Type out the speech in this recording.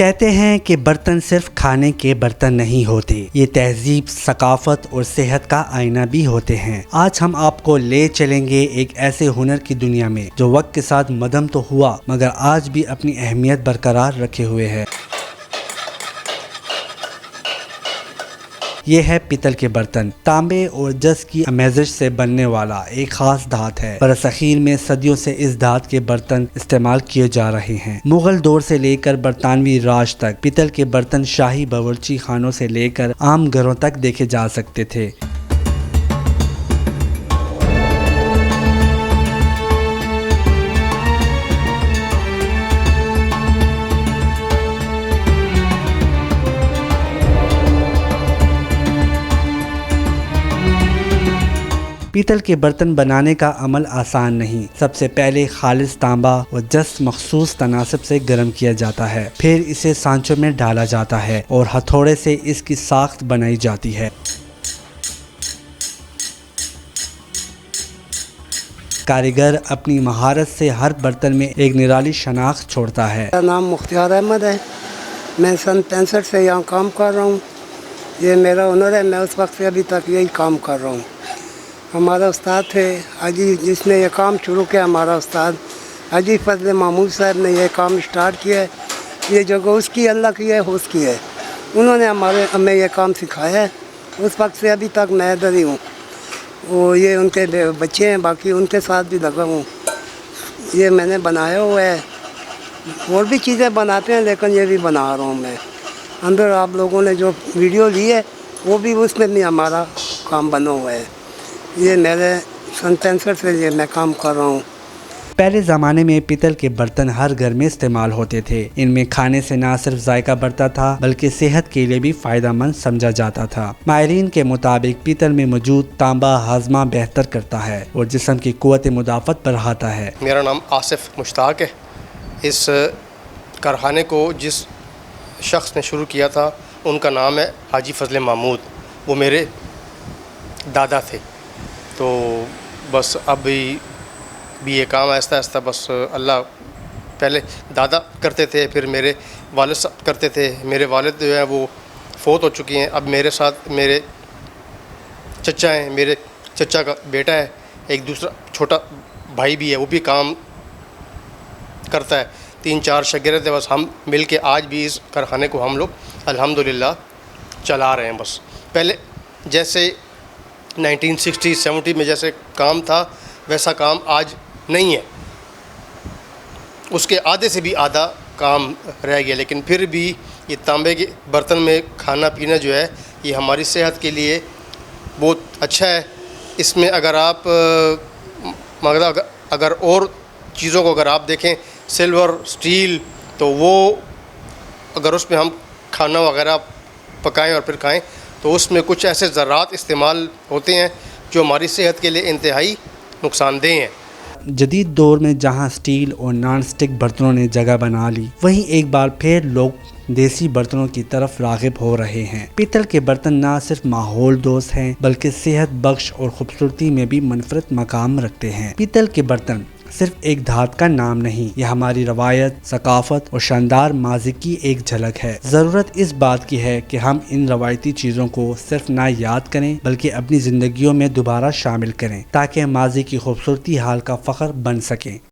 کہتے ہیں کہ برتن صرف کھانے کے برتن نہیں ہوتے، یہ تہذیب، ثقافت اور صحت کا آئینہ بھی ہوتے ہیں۔ آج ہم آپ کو لے چلیں گے ایک ایسے ہنر کی دنیا میں جو وقت کے ساتھ مدھم تو ہوا مگر آج بھی اپنی اہمیت برقرار رکھے ہوئے ہے۔ یہ ہے پیتل کے برتن۔ تانبے اور جس کی آمیزش سے بننے والا ایک خاص دھات ہے۔ برصغیر میں صدیوں سے اس دھات کے برتن استعمال کیے جا رہے ہیں۔ مغل دور سے لے کر برطانوی راج تک پیتل کے برتن شاہی باورچی خانوں سے لے کر عام گھروں تک دیکھے جا سکتے تھے۔ پیتل کے برتن بنانے کا عمل آسان نہیں۔ سب سے پہلے خالص تانبا و جس مخصوص تناسب سے گرم کیا جاتا ہے، پھر اسے سانچوں میں ڈالا جاتا ہے اور ہتھوڑے سے اس کی ساخت بنائی جاتی ہے۔ کاریگر اپنی مہارت سے ہر برتن میں ایک نرالی شناخت چھوڑتا ہے۔ میرا نام مختار احمد ہے، میں سن 65 سے یہاں کام کر رہا ہوں۔ یہ میرا ہنر ہے، میں اس وقت سے ابھی تک یہی کام کر رہا ہوں۔ ہمارا استاد تھے حاجی، جس نے یہ کام شروع کیا، ہمارا استاد حاجی فضل محمود صاحب نے یہ کام سٹارٹ کیا ہے۔ یہ جگہ اس کی اللہ کی ہے، اس کی ہے۔ انہوں نے ہمیں یہ کام سکھایا ہے، اس وقت سے ابھی تک میں ادھر ہی ہوں۔ وہ یہ ان کے بچے ہیں، باقی ان کے ساتھ بھی لگا ہوں۔ یہ میں نے بنایا ہوا ہے، اور بھی چیزیں بناتے ہیں لیکن یہ بھی بنا رہا ہوں میں۔ اندر آپ لوگوں نے جو ویڈیو لی ہے وہ بھی اس میں بھی ہمارا کام بنا ہوا ہے۔ یہ میرے سن 65 سے یہ میں کام کر رہا ہوں۔ پہلے زمانے میں پیتل کے برتن ہر گھر میں استعمال ہوتے تھے۔ ان میں کھانے سے نہ صرف ذائقہ بڑھتا تھا بلکہ صحت کے لیے بھی فائدہ مند سمجھا جاتا تھا۔ ماہرین کے مطابق پیتل میں موجود تانبا ہاضمہ بہتر کرتا ہے اور جسم کی قوت مدافعت بڑھاتا ہے۔ میرا نام آصف مشتاق ہے۔ اس کارخانے کو جس شخص نے شروع کیا تھا ان کا نام ہے حاجی فضل محمود، وہ میرے دادا تھے۔ تو بس اب بھی یہ کام آہستہ آہستہ بس اللہ، پہلے دادا کرتے تھے، پھر میرے والد صاحب کرتے تھے۔ میرے والد جو ہیں وہ فوت ہو چکی ہیں۔ اب میرے ساتھ میرے چچا ہیں، میرے چچا کا بیٹا ہے، ایک دوسرا چھوٹا بھائی بھی ہے، وہ بھی کام کرتا ہے۔ 3-4 شاگرد ہیں، بس ہم مل کے آج بھی اس کارخانے کو ہم لوگ الحمدللہ چلا رہے ہیں۔ بس پہلے جیسے 1960-70 میں جیسے کام تھا ویسا کام آج نہیں ہے، اس کے آدھے سے بھی آدھا کام رہ گیا، لیکن پھر بھی یہ تانبے کے برتن میں کھانا پینا جو ہے یہ ہماری صحت کے لیے بہت اچھا ہے۔ اس میں اگر آپ اگر اور چیزوں کو اگر آپ دیکھیں، سلور، سٹیل، تو وہ اگر اس میں ہم کھانا وغیرہ پکائیں اور پھر کھائیں تو اس میں کچھ ایسے ذرات استعمال ہوتے ہیں جو ہماری صحت کے لیے انتہائی نقصان دہ ہیں۔ جدید دور میں جہاں سٹیل اور نان سٹک برتنوں نے جگہ بنا لی، وہیں ایک بار پھر لوگ دیسی برتنوں کی طرف راغب ہو رہے ہیں۔ پیتل کے برتن نہ صرف ماحول دوست ہیں بلکہ صحت بخش اور خوبصورتی میں بھی منفرد مقام رکھتے ہیں۔ پیتل کے برتن صرف ایک دھات کا نام نہیں، یہ ہماری روایت، ثقافت اور شاندار ماضی کی ایک جھلک ہے۔ ضرورت اس بات کی ہے کہ ہم ان روایتی چیزوں کو صرف نہ یاد کریں بلکہ اپنی زندگیوں میں دوبارہ شامل کریں تاکہ ماضی کی خوبصورتی حال کا فخر بن سکیں۔